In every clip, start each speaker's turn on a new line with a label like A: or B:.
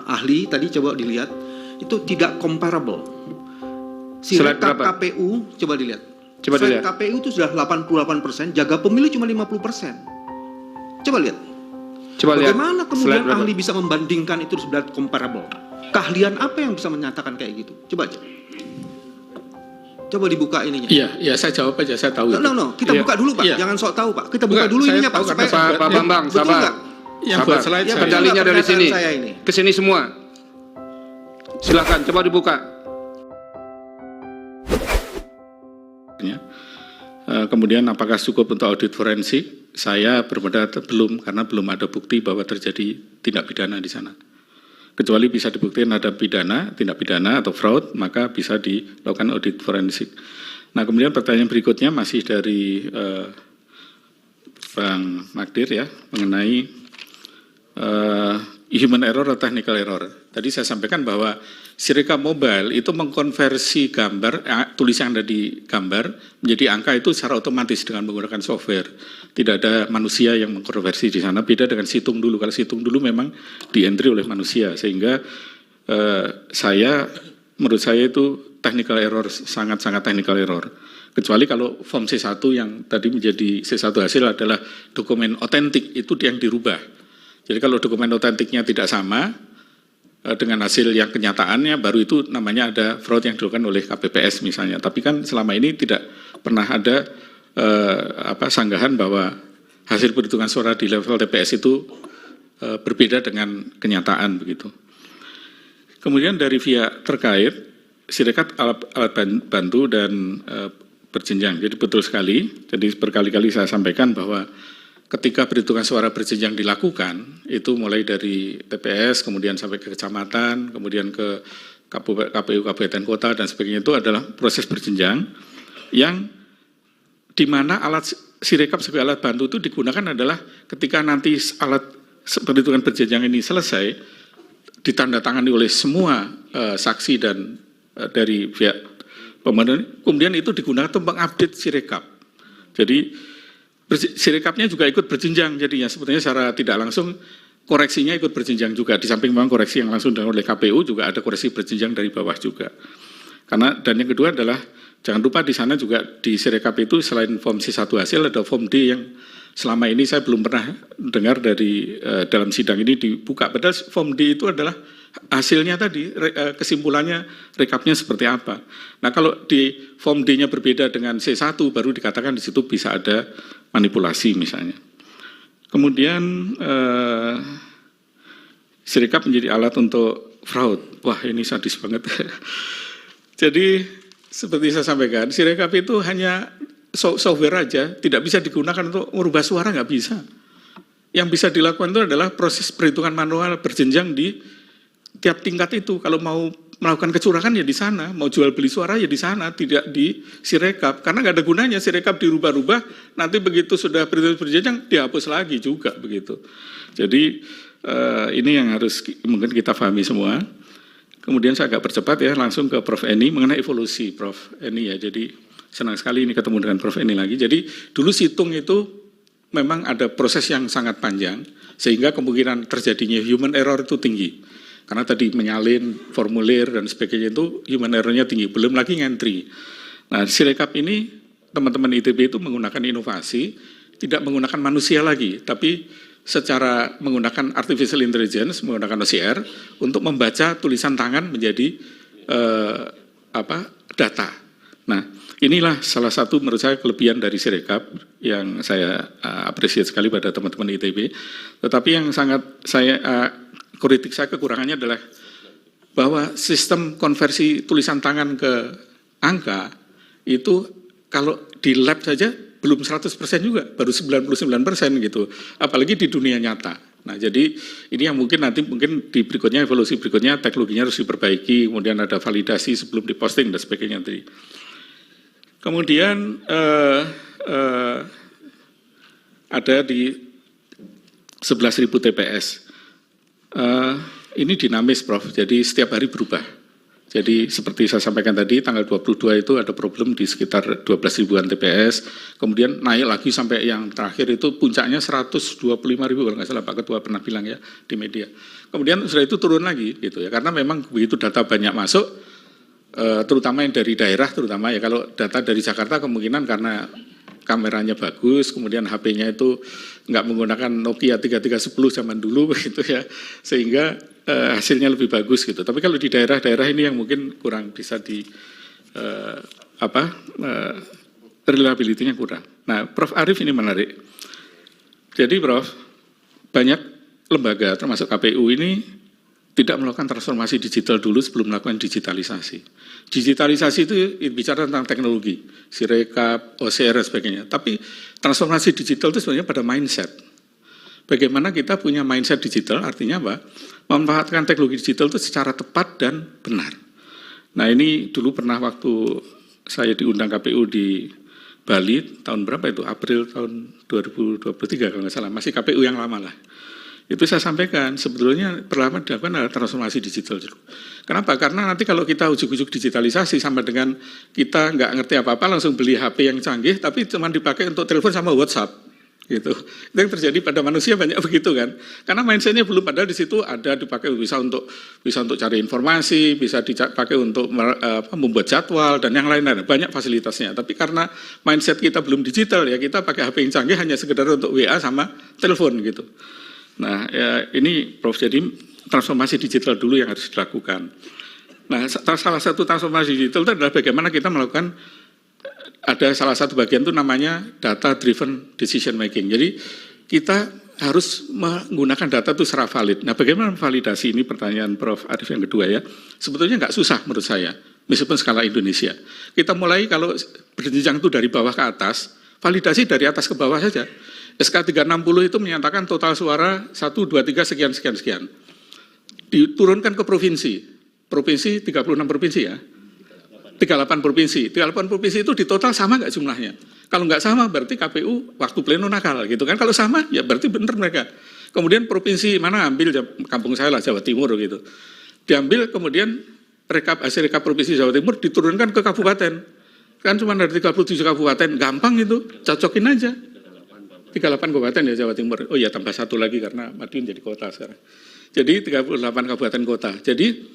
A: ahli tadi coba dilihat, itu tidak comparable. Sirekap KPU coba dilihat. Slide KPU itu sudah 88%, jaga pemilu cuma 50%. Coba lihat. Bagaimana kemudian ahli bisa membandingkan itu sebenarnya comparable? Keahlian apa yang bisa menyatakan kayak gitu? Coba aja. Coba dibuka ininya.
B: Iya, saya jawab aja, saya tahu.
A: Kita buka dulu Pak, jangan sok tahu Pak. Kita buka dulu ininya Pak.
C: Pak Bambang, sabar.
B: Yang buat slide
C: Kendalinya dari sini, ke sini semua. Silakan, coba dibuka.
B: Kemudian apakah cukup untuk audit forensik? Saya berpendapat belum, karena belum ada bukti bahwa terjadi tindak pidana di sana. Kecuali bisa dibuktikan ada pidana, tindak pidana atau fraud, maka bisa dilakukan audit forensik. Nah, kemudian pertanyaan berikutnya masih dari Bang Magdir ya, mengenai human error atau technical error. Tadi saya sampaikan bahwa Sirekap mobile itu mengkonversi gambar, tulisan yang ada di gambar menjadi angka itu secara otomatis dengan menggunakan software. Tidak ada manusia yang mengkonversi di sana, beda dengan situng dulu. Kalau situng dulu memang di-entry oleh manusia, sehingga menurut saya itu technical error, sangat-sangat technical error. Kecuali kalau form C1 yang tadi menjadi C1 hasil adalah dokumen otentik, itu yang dirubah. Jadi kalau dokumen otentiknya tidak sama dengan hasil yang kenyataannya, baru itu namanya ada fraud yang dilakukan oleh KPPS misalnya. Tapi kan selama ini tidak pernah ada sanggahan bahwa hasil perhitungan suara di level TPS itu berbeda dengan kenyataan begitu. Kemudian dari pihak terkait, Sirekap alat bantu dan berjenjang. Jadi betul sekali. Jadi berkali-kali saya sampaikan bahwa ketika perhitungan suara berjenjang dilakukan, itu mulai dari TPS, kemudian sampai ke kecamatan, kemudian ke KPU Kabupaten Kota dan sebagainya, itu adalah proses berjenjang yang di mana alat Sirekap sebagai alat bantu itu digunakan adalah ketika nanti alat perhitungan berjenjang ini selesai, ditandatangani oleh semua saksi dan dari pihak pemohon, kemudian itu digunakan untuk mengupdate Sirekap. Jadi Sirekapnya juga ikut berjenjang, jadinya sebetulnya secara tidak langsung koreksinya ikut berjenjang juga. Di samping memang koreksi yang langsung dilakukan oleh KPU, juga ada koreksi berjenjang dari bawah juga. Dan yang kedua adalah jangan lupa di sana juga di Sirekap itu selain form C1 hasil ada form D yang selama ini saya belum pernah dengar dari dalam sidang ini dibuka. Padahal form D itu adalah hasilnya tadi, kesimpulannya rekapnya seperti apa. Nah, kalau di form D-nya berbeda dengan C1 baru dikatakan di situ bisa ada manipulasi misalnya. Kemudian Sirekap menjadi alat untuk fraud. Wah, ini sadis banget. Jadi seperti saya sampaikan, Sirekap itu hanya software aja, tidak bisa digunakan untuk merubah suara, nggak bisa. Yang bisa dilakukan itu adalah proses perhitungan manual berjenjang di tiap tingkat itu. Kalau mau melakukan kecurangan ya di sana, mau jual beli suara ya di sana, tidak di Sirekap. Karena nggak ada gunanya Sirekap dirubah-rubah, nanti begitu sudah perhitungan berjenjang dihapus lagi juga begitu. Jadi ini yang harus mungkin kita pahami semua. Kemudian saya agak percepat ya, langsung ke Prof. Eni mengenai evolusi Prof. Eni ya. Jadi senang sekali ini ketemu dengan Prof. Eni lagi. Jadi dulu situng itu memang ada proses yang sangat panjang, sehingga kemungkinan terjadinya human error itu tinggi. Karena tadi menyalin formulir dan sebagainya itu human error-nya tinggi, belum lagi ngantri. Nah, Sirekap ini teman-teman ITB itu menggunakan inovasi, tidak menggunakan manusia lagi, tapi secara menggunakan artificial intelligence, menggunakan OCR untuk membaca tulisan tangan menjadi data. Nah, inilah salah satu menurut saya kelebihan dari Sirekap yang saya apresiasi sekali pada teman-teman ITB. Tetapi yang sangat kritik saya kekurangannya adalah bahwa sistem konversi tulisan tangan ke angka itu kalau di lab saja belum 100% juga, baru 99% gitu, apalagi di dunia nyata. Nah, jadi ini yang mungkin nanti di berikutnya, evolusi berikutnya teknologinya harus diperbaiki, kemudian ada validasi sebelum diposting dan sebagainya. Kemudian ada di 11.000 TPS. Ini dinamis Prof, jadi setiap hari berubah. Jadi seperti saya sampaikan tadi, tanggal 22 itu ada problem di sekitar 12 ribuan TPS, kemudian naik lagi sampai yang terakhir itu puncaknya 125 ribu, kalau nggak salah Pak Ketua pernah bilang ya di media. Kemudian sudah itu turun lagi gitu ya, karena memang begitu data banyak masuk, terutama yang dari daerah, terutama ya kalau data dari Jakarta kemungkinan karena kameranya bagus, kemudian HP-nya itu nggak menggunakan Nokia 3310 zaman dulu begitu ya, sehingga hasilnya lebih bagus gitu. Tapi kalau di daerah-daerah ini yang mungkin kurang bisa di reliability-nya kurang. Nah, Prof. Arief ini menarik. Jadi Prof, banyak lembaga termasuk KPU ini tidak melakukan transformasi digital dulu sebelum melakukan digitalisasi. Digitalisasi itu bicara tentang teknologi, Sirekap, OCR dan sebagainya. Tapi transformasi digital itu sebenarnya pada mindset. Bagaimana kita punya mindset digital, artinya apa? Memanfaatkan teknologi digital itu secara tepat dan benar. Nah ini dulu pernah waktu saya diundang KPU di Bali, tahun berapa itu? April tahun 2023 kalau nggak salah, masih KPU yang lama lah. Itu saya sampaikan, sebetulnya perlahan dilakukan adalah transformasi digital dulu. Kenapa? Karena nanti kalau kita ujuk-ujuk digitalisasi sama dengan kita nggak ngerti apa-apa, langsung beli HP yang canggih, tapi cuma dipakai untuk telepon sama WhatsApp. Gitu. Itu yang terjadi pada manusia banyak begitu kan. Karena mindset-nya belum, padahal di situ ada dipakai bisa untuk cari informasi, bisa dipakai untuk membuat jadwal dan yang lain-lain. Banyak fasilitasnya. Tapi karena mindset kita belum digital ya, kita pakai HP yang canggih hanya sekedar untuk WA sama telepon gitu. Nah, ya ini Prof, jadi transformasi digital dulu yang harus dilakukan. Nah, salah satu transformasi digital itu adalah bagaimana kita melakukan, ada salah satu bagian itu namanya data driven decision making. Jadi kita harus menggunakan data itu secara valid. Nah, bagaimana validasi ini pertanyaan Prof. Arief yang kedua ya. Sebetulnya nggak susah menurut saya, meskipun skala Indonesia. Kita mulai kalau berjenjang itu dari bawah ke atas, validasi dari atas ke bawah saja. SK 360 itu menyatakan total suara 1, 2, 3, sekian. Diturunkan ke provinsi. Provinsi 36 provinsi ya. 38 provinsi. 38 provinsi itu di total sama nggak jumlahnya? Kalau nggak sama berarti KPU waktu pleno nakal gitu kan. Kalau sama ya berarti benar mereka. Kemudian provinsi mana ambil, kampung saya lah Jawa Timur gitu. Diambil kemudian hasil rekap provinsi Jawa Timur diturunkan ke kabupaten. Kan cuma dari 37 kabupaten, gampang itu, cocokin aja. 38 kabupaten ya Jawa Timur. Oh ya tambah satu lagi karena Madiun jadi kota sekarang. Jadi 38 kabupaten kota. Jadi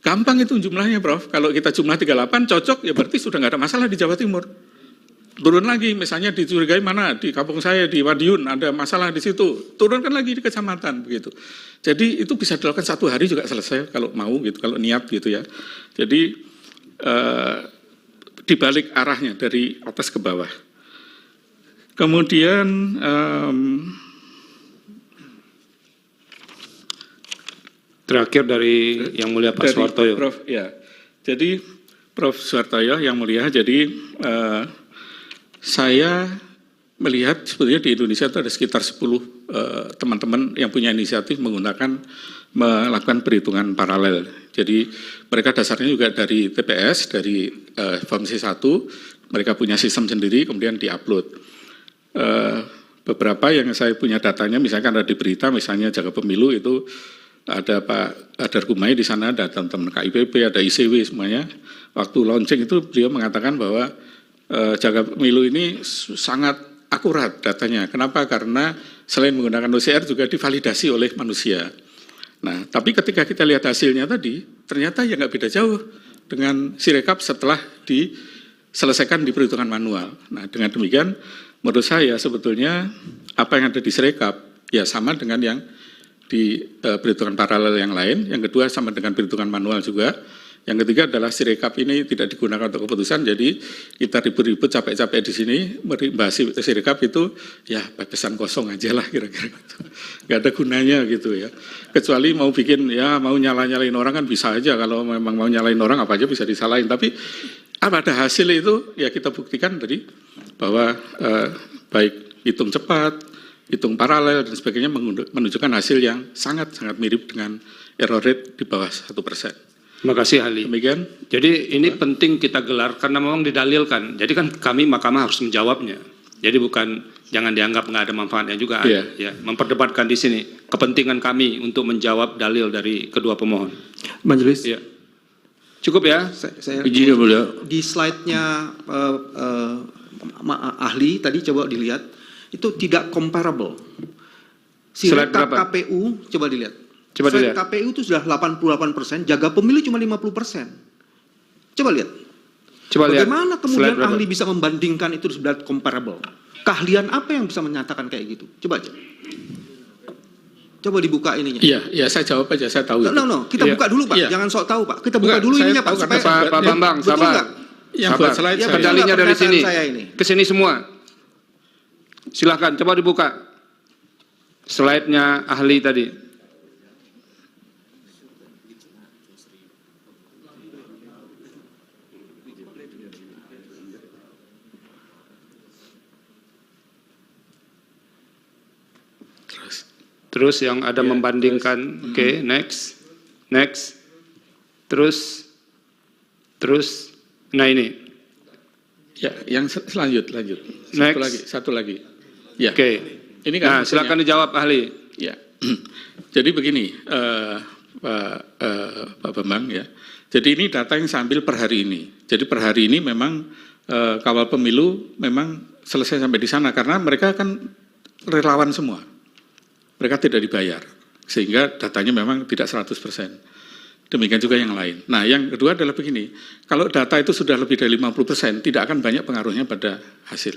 B: gampang itu jumlahnya Prof. Kalau kita jumlah 38 cocok ya berarti sudah nggak ada masalah di Jawa Timur. Turun lagi misalnya dicurigai mana di kampung saya di Madiun ada masalah di situ. Turunkan lagi di kecamatan begitu. Jadi itu bisa dilakukan 1 hari juga selesai kalau mau gitu, kalau niat gitu ya. Jadi dibalik arahnya dari atas ke bawah. Kemudian
C: terakhir dari yang mulia Pak Suhartoyo.
B: Prof, ya. Jadi Prof Suhartoyo yang mulia, jadi saya melihat sebetulnya di Indonesia itu ada sekitar 10 teman-teman yang punya inisiatif melakukan perhitungan paralel. Jadi mereka dasarnya juga dari TPS, dari form C1, mereka punya sistem sendiri kemudian diupload. Beberapa yang saya punya datanya, misalkan ada di berita, misalnya jaga pemilu itu ada Pak Adar Kumai di sana, ada teman-teman KIPP, ada ICW semuanya. Waktu launching itu beliau mengatakan bahwa jaga pemilu ini sangat akurat datanya. Kenapa? Karena selain menggunakan OCR juga divalidasi oleh manusia. Nah, tapi ketika kita lihat hasilnya tadi, ternyata ya nggak beda jauh dengan Sirekap setelah diselesaikan di perhitungan manual. Nah, dengan demikian menurut saya sebetulnya apa yang ada di Sirekap ya sama dengan yang di perhitungan paralel yang lain. Yang kedua sama dengan perhitungan manual juga. Yang ketiga adalah Sirekap ini tidak digunakan untuk keputusan, jadi kita ribut-ribut capek-capek di sini membahas Sirekap itu ya pesan kosong aja lah kira-kira gitu. Gak ada gunanya gitu ya. Kecuali mau bikin ya mau nyalain orang kan bisa aja, kalau memang mau nyalain orang apa aja bisa disalahin. Tapi ada hasil itu ya kita buktikan tadi bahwa baik hitung cepat, hitung paralel dan sebagainya menunjukkan hasil yang sangat-sangat mirip dengan error rate di bawah 1%.
C: Terima kasih ahli.
B: Demikian.
C: Jadi ini penting kita gelar karena memang didalilkan. Jadi kan kami mahkamah harus menjawabnya. Jadi bukan jangan dianggap nggak ada manfaatnya juga. Ya, memperdebatkan di sini kepentingan kami untuk menjawab dalil dari kedua pemohon.
A: Majelis.
C: Ya. Cukup ya?
B: Izin beliau.
A: Di slide-nya ahli tadi coba dilihat, itu tidak comparable. Sirekap KPU coba dilihat. Slide KPU itu sudah 88%, jaga pemilu cuma 50%. Coba lihat. Bagaimana kemudian ahli bisa membandingkan itu sudah comparable? Keahlian apa yang bisa menyatakan kayak gitu? Coba aja. Coba dibuka ininya.
B: Iya, saya jawab aja, saya tahu.
A: No, kita buka dulu Pak, jangan sok tahu Pak. Kita buka dulu ininya Pak.
C: Pak Bambang, sabar.
B: Yang buat slide
C: kendalinya dari sini. Ke sini semua. Silahkan, coba dibuka. Slide-nya ahli tadi. Terus yang ada membandingkan, oke, next, terus, nah ini.
B: Ya, yang lanjut. Satu lagi. Ya.
C: Oke.
B: Ini kan
C: silakan dijawab ahli.
B: Ya. Jadi begini, Pak Bambang ya. Jadi ini data yang saya ambil per hari ini. Jadi per hari ini memang kawal pemilu memang selesai sampai di sana karena mereka kan relawan semua. Mereka tidak dibayar, sehingga datanya memang tidak 100%. Demikian juga yang lain. Nah, yang kedua adalah begini, kalau data itu sudah lebih dari 50%, tidak akan banyak pengaruhnya pada hasil.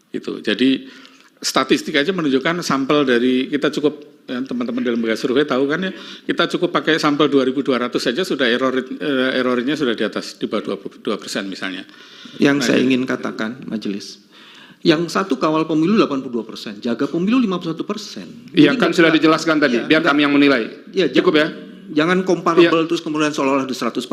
B: Itu. Jadi, statistik aja menunjukkan sampel dari, kita cukup, ya, teman-teman dalam lembaga survei tahu kan ya, kita cukup pakai sampel 2.200 saja sudah errornya sudah di atas, di bawah 22% misalnya.
A: Yang saya ingin katakan, majelis. Yang satu kawal pemilu 82%, jaga pemilu 51%.
C: Iya kan sudah dijelaskan tadi, biar kami yang menilai.
A: Ya,
C: cukup ya.
A: Jangan comparable terus kemudian seolah-olah di 100%.